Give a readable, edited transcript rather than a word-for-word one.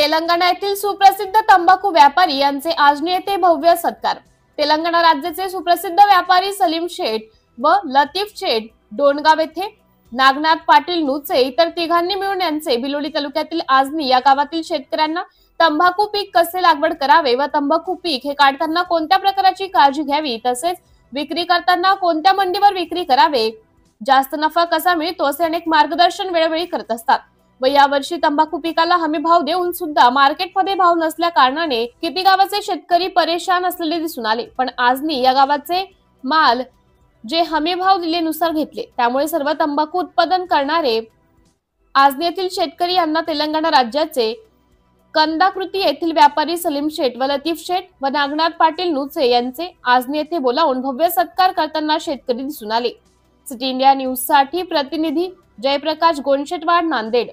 तेलंगणा येथील सुप्रसिद्ध तंबाखू व्यापारी यांचे आजनी येथे भव्य सत्कार। तेलंगणा राज्याचे सुप्रसिद्ध व्यापारी सलीम शेठ व लतीफ शेठ डोणगाव येथे नागनाथ पाटील नुचे इतर तिघांनी मिळून यांचे बिलोली तालुक्यातील आजनी या गावातील शेतकऱ्यांना तंबाखू पीक कसे लागवड करावे व तंबाखू पीक हे काढताना कोणत्या प्रकारची काळजी घ्यावी, तसेच विक्री करताना कोणत्या मंडीवर विक्री करावे, जास्त नफा कसा मिळतो असे अनेक मार्गदर्शन वेळोवेळी करत असतात। व यावर्षी तंबाखू पिकाला हमी भाव देऊन सुद्धा मार्केटमध्ये भाव नसल्या कारणाने किती गावाचे शेतकरी परेशान असलेले दिसून आले। पण आजनी या गावाचे माल जे हमी भाव दिलेनुसार घेतले, त्यामुळे सर्व तंबाखू उत्पादन करणारे आजनी येथील शेतकरी यांना तेलंगणा राज्याचे कंदाकृती येथील व्यापारी सलीम शेठ व लतीफ शेठ व नागनाथ पाटील नुचे यांचे आजनी येथे बोलावून भव्य सत्कार करताना शेतकरी दिसून आले। सिटी इंडिया न्यूज साठी प्रतिनिधी जयप्रकाश गोंडशेटवाड, नांदेड।